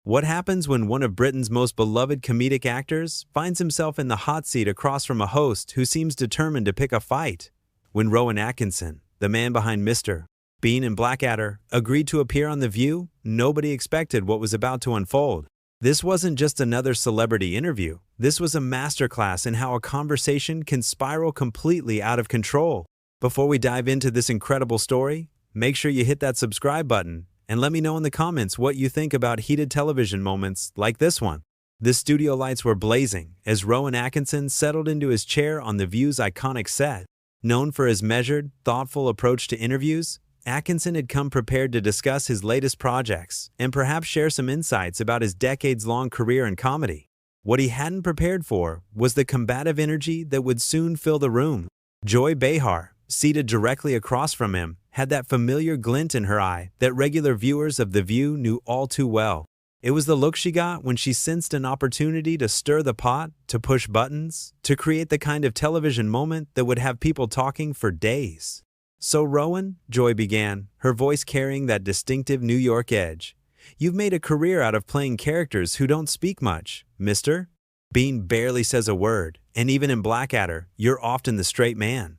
What happens when one of Britain's most beloved comedic actors finds himself in the hot seat across from a host who seems determined to pick a fight? When Rowan Atkinson, the man behind Mr. Bean and Blackadder, agreed to appear on The View, nobody expected what was about to unfold. This wasn't just another celebrity interview. This was a masterclass in how a conversation can spiral completely out of control. Before we dive into this incredible story, make sure you hit that subscribe button and let me know in the comments what you think about heated television moments like this one. The studio lights were blazing as Rowan Atkinson settled into his chair on The View's iconic set. Known for his measured, thoughtful approach to interviews, Atkinson had come prepared to discuss his latest projects and perhaps share some insights about his decades-long career in comedy. What he hadn't prepared for was the combative energy that would soon fill the room. Joy Behar, seated directly across from him, had that familiar glint in her eye that regular viewers of The View knew all too well. It was the look she got when she sensed an opportunity to stir the pot, to push buttons, to create the kind of television moment that would have people talking for days. "So Rowan," Joy began, her voice carrying that distinctive New York edge, "you've made a career out of playing characters who don't speak much, Mr. Bean barely says a word, and even in Blackadder, you're often the straight man.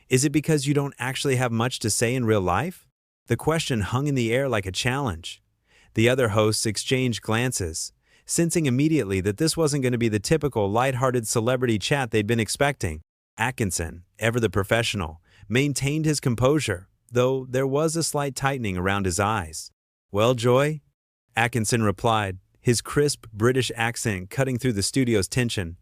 Is it because you don't actually have much to say in real life?" The question hung in the air like a challenge. The other hosts exchanged glances, sensing immediately that this wasn't going to be the typical lighthearted celebrity chat they'd been expecting. Atkinson, ever the professional, maintained his composure, though there was a slight tightening around his eyes. "Well, Joy?" Atkinson replied, his crisp British accent cutting through the studio's tension.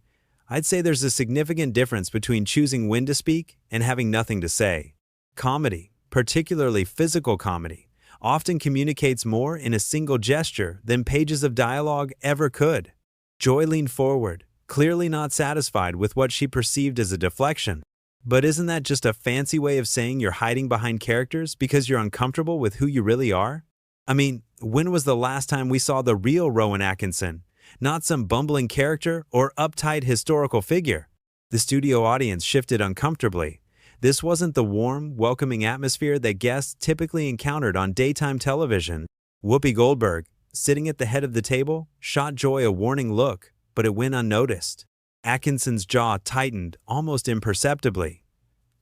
"I'd say there's a significant difference between choosing when to speak and having nothing to say. Comedy, particularly physical comedy, often communicates more in a single gesture than pages of dialogue ever could." Joy leaned forward, clearly not satisfied with what she perceived as a deflection. "But isn't that just a fancy way of saying you're hiding behind characters because you're uncomfortable with who you really are? I mean, when was the last time we saw the real Rowan Atkinson? Not some bumbling character or uptight historical figure." The studio audience shifted uncomfortably. This wasn't the warm, welcoming atmosphere that guests typically encountered on daytime television. Whoopi Goldberg, sitting at the head of the table, shot Joy a warning look, but it went unnoticed. Atkinson's jaw tightened almost imperceptibly.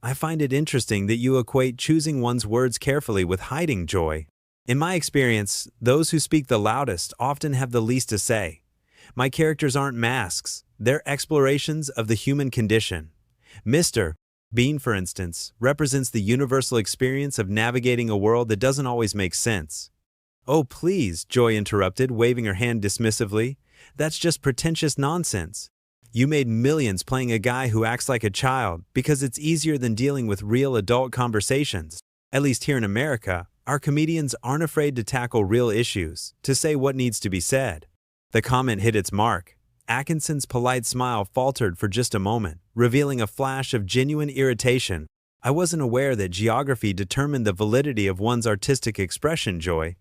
"I find it interesting that you equate choosing one's words carefully with hiding, Joy. In my experience, those who speak the loudest often have the least to say. My characters aren't masks, they're explorations of the human condition. Mr. Bean, for instance, represents the universal experience of navigating a world that doesn't always make sense." "Oh, please," Joy interrupted, waving her hand dismissively. "That's just pretentious nonsense. You made millions playing a guy who acts like a child because it's easier than dealing with real adult conversations. At least here in America, our comedians aren't afraid to tackle real issues, to say what needs to be said." The comment hit its mark. Atkinson's polite smile faltered for just a moment, revealing a flash of genuine irritation. "I wasn't aware that geography determined the validity of one's artistic expression, Joy.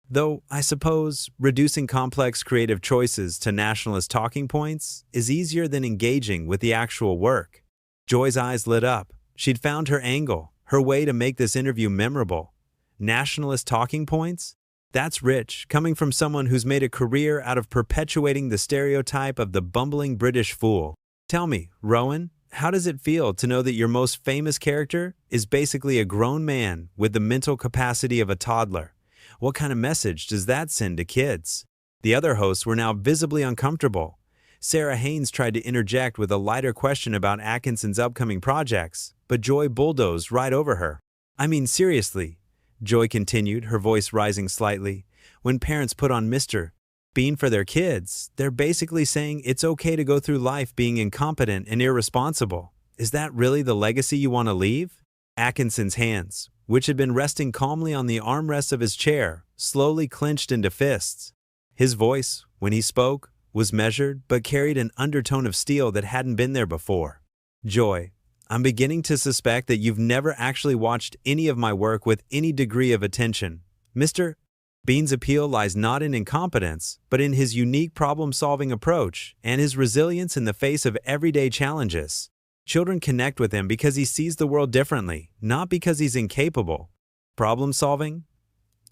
Though, I suppose, reducing complex creative choices to nationalist talking points is easier than engaging with the actual work." Joy's eyes lit up. She'd found her angle, her way to make this interview memorable. Nationalist talking points? That's rich, coming from someone who's made a career out of perpetuating the stereotype of the bumbling British fool. "Tell me, Rowan, how does it feel to know that your most famous character is basically a grown man with the mental capacity of a toddler? What kind of message does that send to kids?" The other hosts were now visibly uncomfortable. Sarah Haynes tried to interject with a lighter question about Atkinson's upcoming projects, but Joy bulldozed right over her. "I mean, seriously," Joy continued, her voice rising slightly, "when parents put on Mr. Bean for their kids, they're basically saying it's okay to go through life being incompetent and irresponsible. Is that really the legacy you want to leave?" Atkinson's hands, which had been resting calmly on the armrests of his chair, slowly clenched into fists. His voice, when he spoke, was measured but carried an undertone of steel that hadn't been there before. "Joy, I'm beginning to suspect that you've never actually watched any of my work with any degree of attention. Mr. Bean's appeal lies not in incompetence, but in his unique problem-solving approach and his resilience in the face of everyday challenges. Children connect with him because he sees the world differently, not because he's incapable." "Problem-solving?"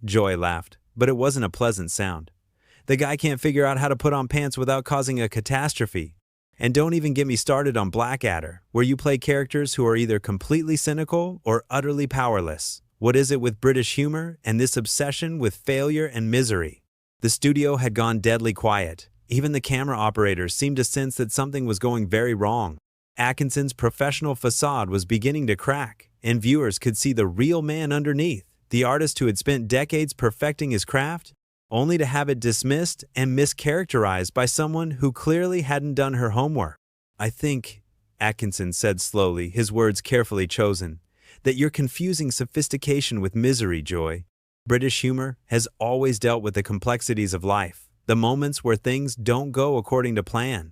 Joy laughed, but it wasn't a pleasant sound. The guy can't figure out how to put on pants without causing a catastrophe. And don't even get me started on Blackadder, where you play characters who are either completely cynical or utterly powerless. What is it with British humor and this obsession with failure and misery? The studio had gone deadly quiet. Even the camera operators seemed to sense that something was going very wrong. Atkinson's professional facade was beginning to crack, and viewers could see the real man underneath, the artist who had spent decades perfecting his craft, only to have it dismissed and mischaracterized by someone who clearly hadn't done her homework. "I think," Atkinson said slowly, his words carefully chosen, "that you're confusing sophistication with misery, Joy. British humor has always dealt with the complexities of life, the moments where things don't go according to plan.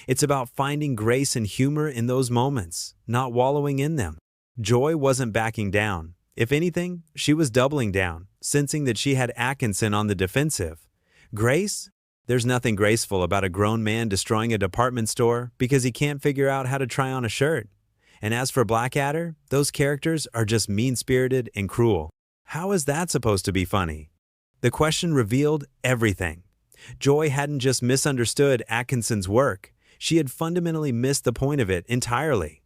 It's about finding grace and humor in those moments, not wallowing in them." Joy wasn't backing down. If anything, she was doubling down, sensing that she had Atkinson on the defensive. Grace? There's nothing graceful about a grown man destroying a department store because he can't figure out how to try on a shirt. And as for Blackadder, those characters are just mean-spirited and cruel. How is that supposed to be funny? The question revealed everything. Joy hadn't just misunderstood Atkinson's work, she had fundamentally missed the point of it entirely.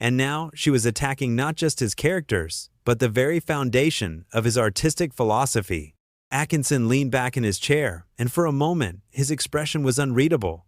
And now she was attacking not just his characters, but the very foundation of his artistic philosophy. Atkinson leaned back in his chair, and for a moment, his expression was unreadable.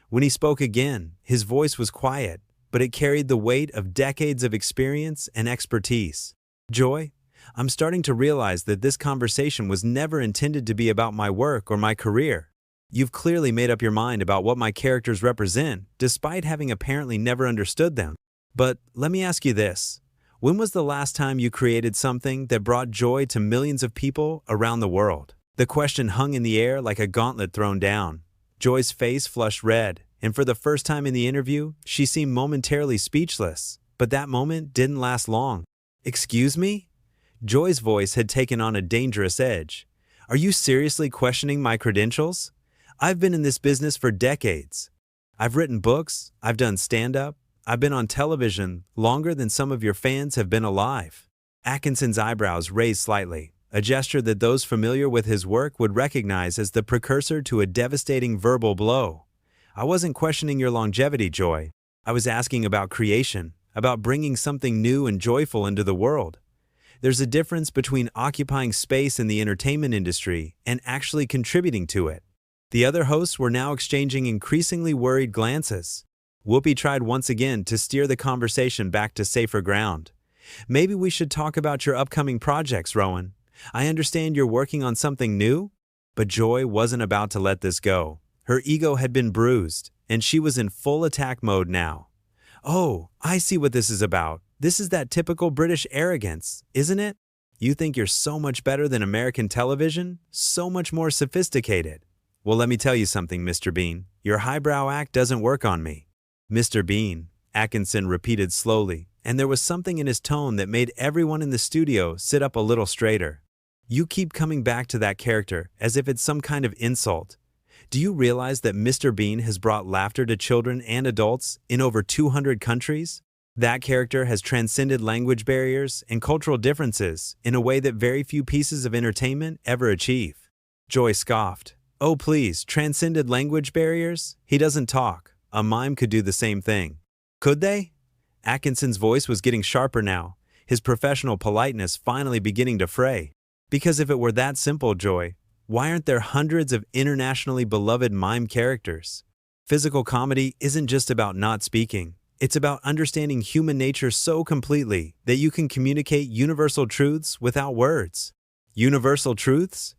When he spoke again, his voice was quiet, but it carried the weight of decades of experience and expertise. "Joy, I'm starting to realize that this conversation was never intended to be about my work or my career. You've clearly made up your mind about what my characters represent, despite having apparently never understood them. But let me ask you this. When was the last time you created something that brought joy to millions of people around the world?" The question hung in the air like a gauntlet thrown down. Joy's face flushed red, and for the first time in the interview, she seemed momentarily speechless. But that moment didn't last long. "Excuse me?" Joy's voice had taken on a dangerous edge. "Are you seriously questioning my credentials? I've been in this business for decades. I've written books, I've done stand-up, I've been on television longer than some of your fans have been alive." Atkinson's eyebrows raised slightly, a gesture that those familiar with his work would recognize as the precursor to a devastating verbal blow. "I wasn't questioning your longevity, Joy. I was asking about creation, about bringing something new and joyful into the world. There's a difference between occupying space in the entertainment industry and actually contributing to it." The other hosts were now exchanging increasingly worried glances. Whoopi tried once again to steer the conversation back to safer ground. "Maybe we should talk about your upcoming projects, Rowan. I understand you're working on something new?" But Joy wasn't about to let this go. Her ego had been bruised, and she was in full attack mode now. "Oh, I see what this is about. This is that typical British arrogance, isn't it? You think you're so much better than American television, so much more sophisticated. Well, let me tell you something, Mr. Bean. Your highbrow act doesn't work on me." "Mr. Bean," Atkinson repeated slowly, and there was something in his tone that made everyone in the studio sit up a little straighter. "You keep coming back to that character as if it's some kind of insult. Do you realize that Mr. Bean has brought laughter to children and adults in over 200 countries? That character has transcended language barriers and cultural differences in a way that very few pieces of entertainment ever achieve." Joy scoffed. "Oh please, transcended language barriers? He doesn't talk. A mime could do the same thing." "Could they?" Atkinson's voice was getting sharper now, his professional politeness finally beginning to fray. "Because if it were that simple, Joy, why aren't there hundreds of internationally beloved mime characters? Physical comedy isn't just about not speaking. It's about understanding human nature so completely that you can communicate universal truths without words." "Universal truths?"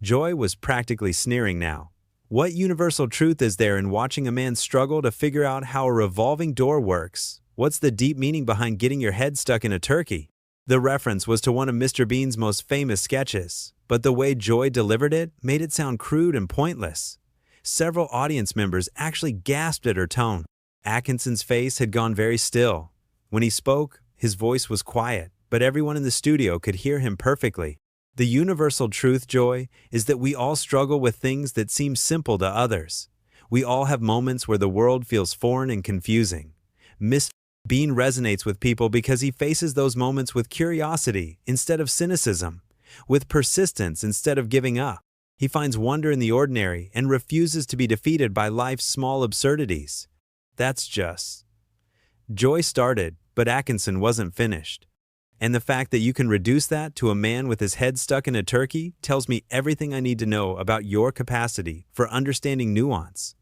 Joy was practically sneering now. What universal truth is there in watching a man struggle to figure out how a revolving door works? What's the deep meaning behind getting your head stuck in a turkey? The reference was to one of Mr. Bean's most famous sketches, but the way Joy delivered it made it sound crude and pointless. Several audience members actually gasped at her tone. Atkinson's face had gone very still. When he spoke, his voice was quiet, but everyone in the studio could hear him perfectly. "The universal truth, Joy, is that we all struggle with things that seem simple to others. We all have moments where the world feels foreign and confusing. Mr. Bean resonates with people because he faces those moments with curiosity instead of cynicism, with persistence instead of giving up. He finds wonder in the ordinary and refuses to be defeated by life's small absurdities. That's just. Joy started, but Atkinson wasn't finished. And the fact that you can reduce that to a man with his head stuck in a turkey tells me everything I need to know about your capacity for understanding nuance.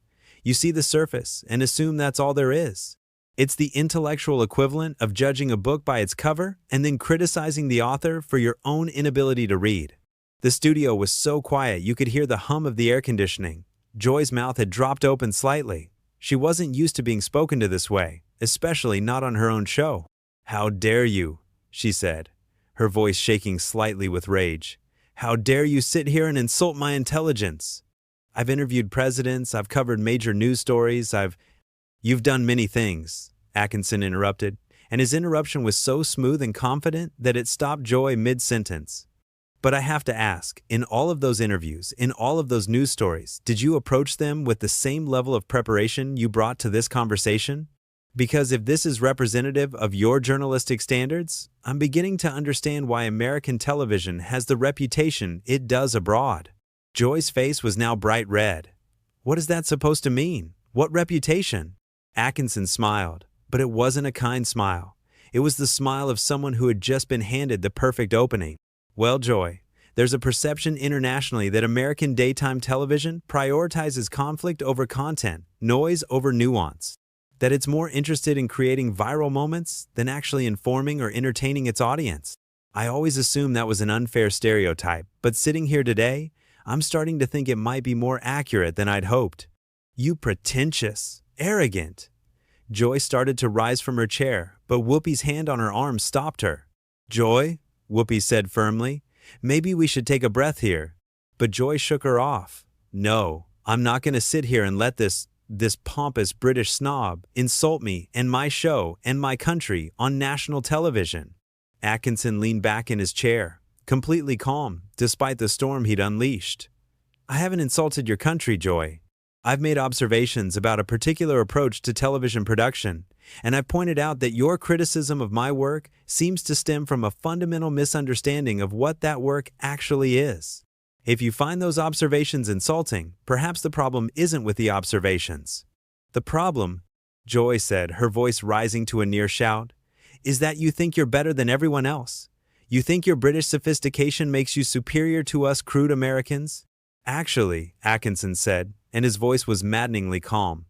You see the surface and assume that's all there is. It's the intellectual equivalent of judging a book by its cover and then criticizing the author for your own inability to read. The studio was so quiet you could hear the hum of the air conditioning. Joy's mouth had dropped open slightly. She wasn't used to being spoken to this way, especially not on her own show. "How dare you?" she said, her voice shaking slightly with rage. "How dare you sit here and insult my intelligence? I've interviewed presidents, I've covered major news stories, You've done many things," Atkinson interrupted, and his interruption was so smooth and confident that it stopped Joy mid-sentence. "But I have to ask, in all of those interviews, in all of those news stories, did you approach them with the same level of preparation you brought to this conversation? Because if this is representative of your journalistic standards, I'm beginning to understand why American television has the reputation it does abroad." Joy's face was now bright red. "What is that supposed to mean? What reputation?" Atkinson smiled, but it wasn't a kind smile. It was the smile of someone who had just been handed the perfect opening. "Well, Joy, there's a perception internationally that American daytime television prioritizes conflict over content, noise over nuance. That it's more interested in creating viral moments than actually informing or entertaining its audience. I always assumed that was an unfair stereotype, but sitting here today, I'm starting to think it might be more accurate than I'd hoped." "You pretentious, arrogant." Joy started to rise from her chair, but Whoopi's hand on her arm stopped her. "Joy," Whoopi said firmly, "maybe we should take a breath here." But Joy shook her off. "No, I'm not going to sit here and let this pompous British snob insult me and my show and my country on national television." Atkinson leaned back in his chair, completely calm, despite the storm he'd unleashed. "I haven't insulted your country, Joy. I've made observations about a particular approach to television production, and I've pointed out that your criticism of my work seems to stem from a fundamental misunderstanding of what that work actually is. If you find those observations insulting, perhaps the problem isn't with the observations. The problem," Joy said, her voice rising to a near shout, "is that you think you're better than everyone else. You think your British sophistication makes you superior to us crude Americans." "Actually," Atkinson said, and his voice was maddeningly calm,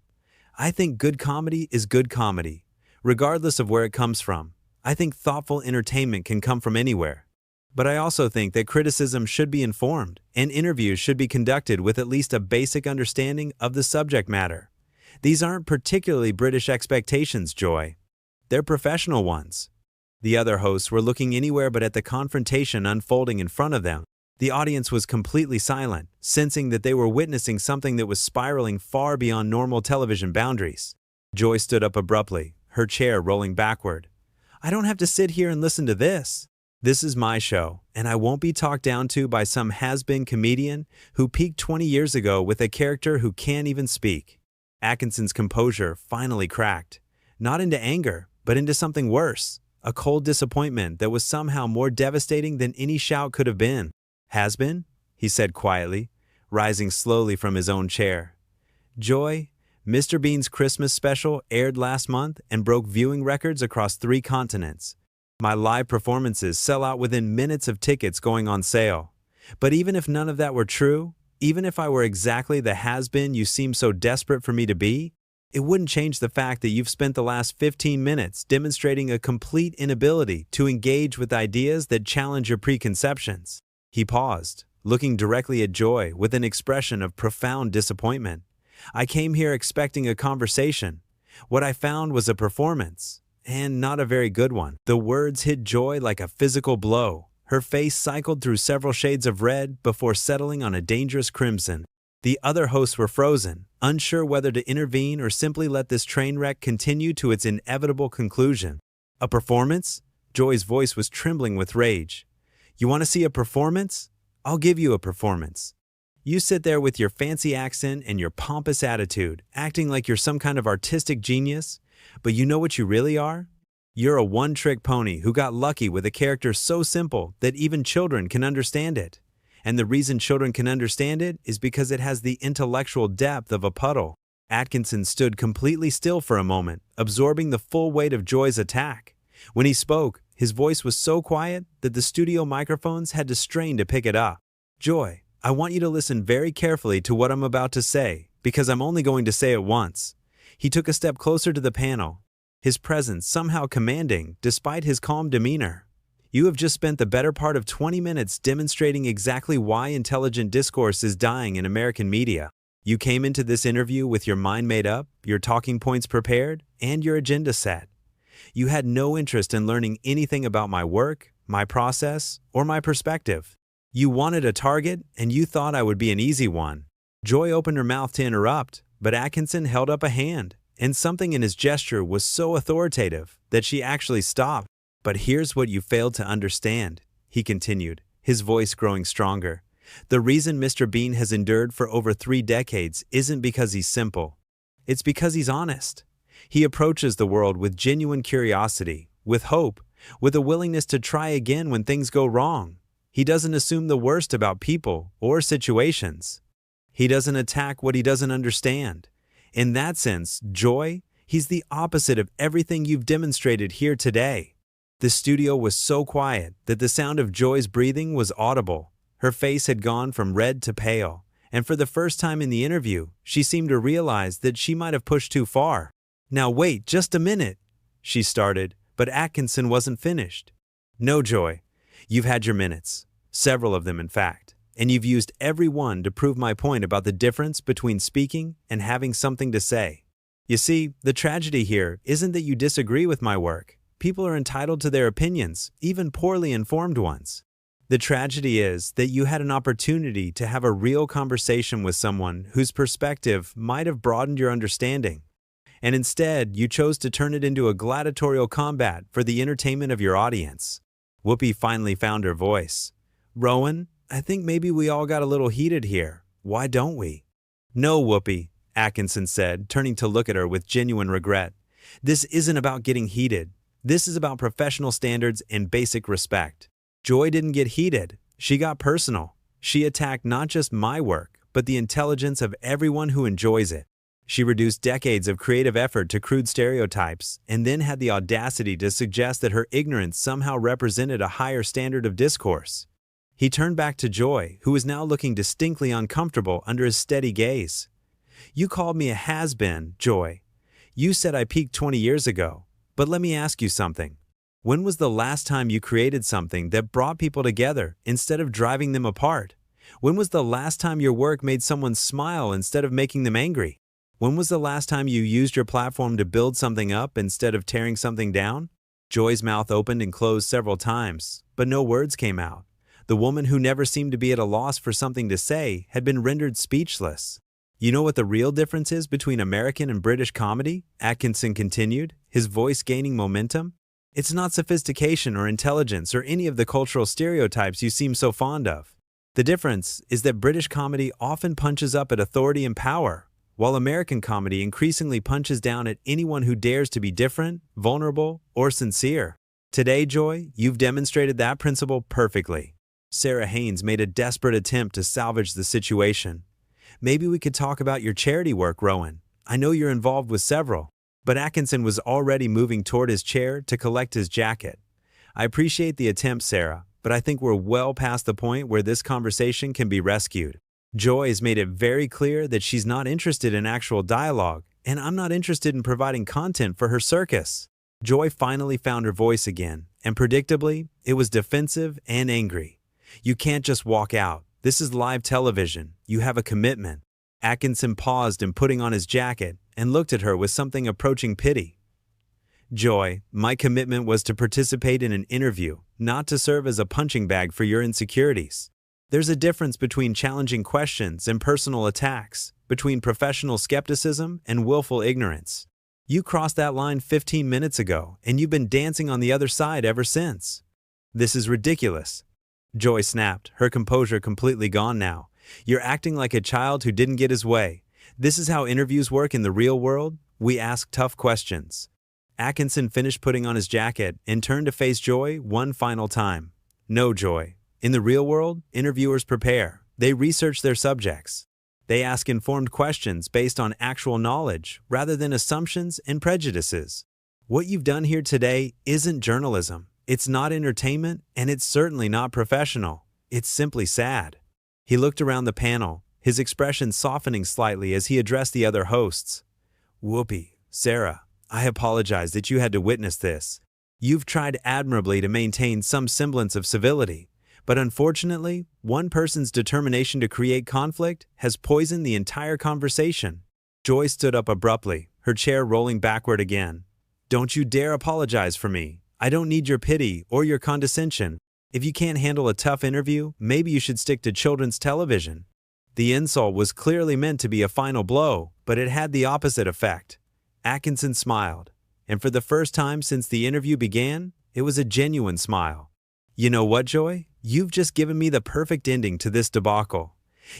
"I think good comedy is good comedy, regardless of where it comes from. I think thoughtful entertainment can come from anywhere. But I also think that criticism should be informed, and interviews should be conducted with at least a basic understanding of the subject matter. These aren't particularly British expectations, Joy. They're professional ones." The other hosts were looking anywhere but at the confrontation unfolding in front of them. The audience was completely silent, sensing that they were witnessing something that was spiraling far beyond normal television boundaries. Joy stood up abruptly, her chair rolling backward. "I don't have to sit here and listen to this. This is my show, and I won't be talked down to by some has-been comedian who peaked 20 years ago with a character who can't even speak." Atkinson's composure finally cracked, not into anger, but into something worse, a cold disappointment that was somehow more devastating than any shout could have been. "Has been?" he said quietly, rising slowly from his own chair. "Joy, Mr. Bean's Christmas special aired last month and broke viewing records across 3 continents. My live performances sell out within minutes of tickets going on sale. But even if none of that were true, even if I were exactly the has-been you seem so desperate for me to be, it wouldn't change the fact that you've spent the last 15 minutes demonstrating a complete inability to engage with ideas that challenge your preconceptions." He paused, looking directly at Joy with an expression of profound disappointment. "I came here expecting a conversation. What I found was a performance. And not a very good one." The words hit Joy like a physical blow. Her face cycled through several shades of red before settling on a dangerous crimson. The other hosts were frozen, unsure whether to intervene or simply let this train wreck continue to its inevitable conclusion. "A performance?" Joy's voice was trembling with rage. "You want to see a performance? I'll give you a performance. You sit there with your fancy accent and your pompous attitude, acting like you're some kind of artistic genius. But you know what you really are? You're a one-trick pony who got lucky with a character so simple that even children can understand it. And the reason children can understand it is because it has the intellectual depth of a puddle. Atkinson stood completely still for a moment, absorbing the full weight of Joy's attack. When he spoke, his voice was so quiet that the studio microphones had to strain to pick it up. Joy, I want you to listen very carefully to what I'm about to say, because I'm only going to say it once. He took a step closer to the panel, his presence somehow commanding despite his calm demeanor. You have just spent the better part of 20 minutes demonstrating exactly why intelligent discourse is dying in American media. You came into this interview with your mind made up, your talking points prepared, and your agenda set. You had no interest in learning anything about my work, my process, or my perspective. You wanted a target, and you thought I would be an easy one. Joy opened her mouth to interrupt, but Atkinson held up a hand, and something in his gesture was so authoritative that she actually stopped. But here's what you failed to understand, he continued, his voice growing stronger. The reason Mr. Bean has endured for over 3 decades isn't because he's simple. It's because he's honest. He approaches the world with genuine curiosity, with hope, with a willingness to try again when things go wrong. He doesn't assume the worst about people or situations. He doesn't attack what he doesn't understand. In that sense, Joy, he's the opposite of everything you've demonstrated here today. The studio was so quiet that the sound of Joy's breathing was audible. Her face had gone from red to pale, and for the first time in the interview, she seemed to realize that she might have pushed too far. Now wait just a minute, she started, but Atkinson wasn't finished. No, Joy, you've had your minutes, several of them in fact, and you've used every one to prove my point about the difference between speaking and having something to say. You see, the tragedy here isn't that you disagree with my work. People are entitled to their opinions, even poorly informed ones. The tragedy is that you had an opportunity to have a real conversation with someone whose perspective might have broadened your understanding. And instead, you chose to turn it into a gladiatorial combat for the entertainment of your audience. Whoopi finally found her voice. Rowan, I think maybe we all got a little heated here. Why don't we? No, Whoopi, Atkinson said, turning to look at her with genuine regret. This isn't about getting heated. This is about professional standards and basic respect. Joy didn't get heated. She got personal. She attacked not just my work, but the intelligence of everyone who enjoys it. She reduced decades of creative effort to crude stereotypes, and then had the audacity to suggest that her ignorance somehow represented a higher standard of discourse. He turned back to Joy, who was now looking distinctly uncomfortable under his steady gaze. You called me a has-been, Joy. You said I peaked 20 years ago. But let me ask you something. When was the last time you created something that brought people together instead of driving them apart? When was the last time your work made someone smile instead of making them angry? When was the last time you used your platform to build something up instead of tearing something down? Joy's mouth opened and closed several times, but no words came out. The woman who never seemed to be at a loss for something to say had been rendered speechless. You know what the real difference is between American and British comedy? Atkinson continued, his voice gaining momentum. It's not sophistication or intelligence or any of the cultural stereotypes you seem so fond of. The difference is that British comedy often punches up at authority and power, while American comedy increasingly punches down at anyone who dares to be different, vulnerable, or sincere. Today, Joy, you've demonstrated that principle perfectly. Sarah Haynes made a desperate attempt to salvage the situation. Maybe we could talk about your charity work, Rowan. I know you're involved with several. But Atkinson was already moving toward his chair to collect his jacket. I appreciate the attempt, Sarah, but I think we're well past the point where this conversation can be rescued. Joy has made it very clear that she's not interested in actual dialogue, and I'm not interested in providing content for her circus. Joy finally found her voice again, and predictably, it was defensive and angry. You can't just walk out. This is live television. You have a commitment. Atkinson paused in putting on his jacket and looked at her with something approaching pity. Joy, my commitment was to participate in an interview, not to serve as a punching bag for your insecurities. There's a difference between challenging questions and personal attacks, between professional skepticism and willful ignorance. You crossed that line 15 minutes ago, and you've been dancing on the other side ever since. This is ridiculous. Joy snapped, her composure completely gone now. You're acting like a child who didn't get his way. This is how interviews work in the real world. We ask tough questions. Atkinson finished putting on his jacket and turned to face Joy one final time. No, Joy. In the real world, interviewers prepare. They research their subjects. They ask informed questions based on actual knowledge rather than assumptions and prejudices. What you've done here today isn't journalism. It's not entertainment, and it's certainly not professional. It's simply sad. He looked around the panel, his expression softening slightly as he addressed the other hosts. Whoopi, Sarah, I apologize that you had to witness this. You've tried admirably to maintain some semblance of civility, but unfortunately, one person's determination to create conflict has poisoned the entire conversation. Joy stood up abruptly, her chair rolling backward again. Don't you dare apologize for me. I don't need your pity or your condescension. If you can't handle a tough interview, maybe you should stick to children's television. The insult was clearly meant to be a final blow, but it had the opposite effect. Atkinson smiled, and for the first time since the interview began, it was a genuine smile. You know what, Joy? You've just given me the perfect ending to this debacle.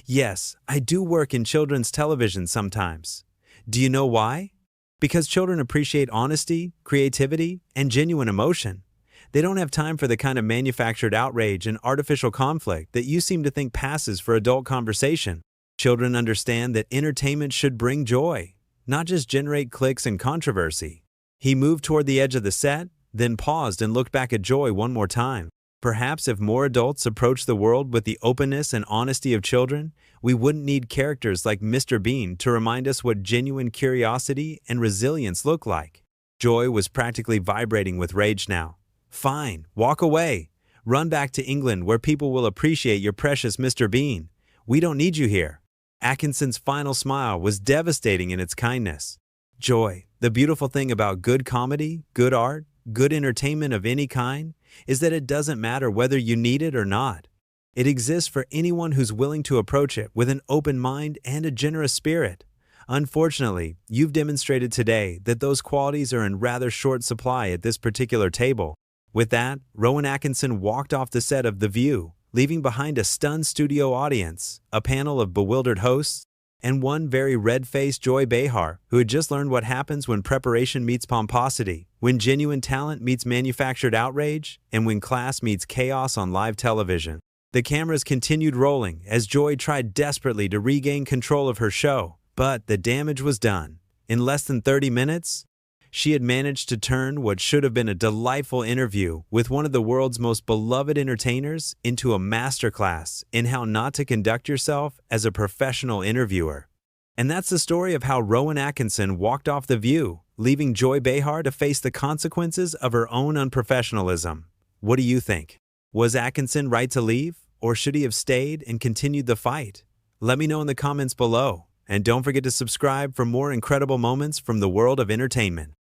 Yes, I do work in children's television sometimes. Do you know why? Because children appreciate honesty, creativity, and genuine emotion. They don't have time for the kind of manufactured outrage and artificial conflict that you seem to think passes for adult conversation. Children understand that entertainment should bring joy, not just generate clicks and controversy. He moved toward the edge of the set, then paused and looked back at Joy one more time. Perhaps if more adults approach the world with the openness and honesty of children, we wouldn't need characters like Mr. Bean to remind us what genuine curiosity and resilience look like. Joy was practically vibrating with rage now. Fine, walk away. Run back to England where people will appreciate your precious Mr. Bean. We don't need you here. Atkinson's final smile was devastating in its kindness. Joy, the beautiful thing about good comedy, good art, good entertainment of any kind, is that it doesn't matter whether you need it or not. It exists for anyone who's willing to approach it with an open mind and a generous spirit. Unfortunately, you've demonstrated today that those qualities are in rather short supply at this particular table. With that, Rowan Atkinson walked off the set of The View, leaving behind a stunned studio audience, a panel of bewildered hosts, and one very red-faced Joy Behar, who had just learned what happens when preparation meets pomposity, when genuine talent meets manufactured outrage, and when class meets chaos on live television. The cameras continued rolling as Joy tried desperately to regain control of her show, but the damage was done. In less than 30 minutes, she had managed to turn what should have been a delightful interview with one of the world's most beloved entertainers into a masterclass in how not to conduct yourself as a professional interviewer. And that's the story of how Rowan Atkinson walked off The View, leaving Joy Behar to face the consequences of her own unprofessionalism. What do you think? Was Atkinson right to leave, or should he have stayed and continued the fight? Let me know in the comments below, and don't forget to subscribe for more incredible moments from the world of entertainment.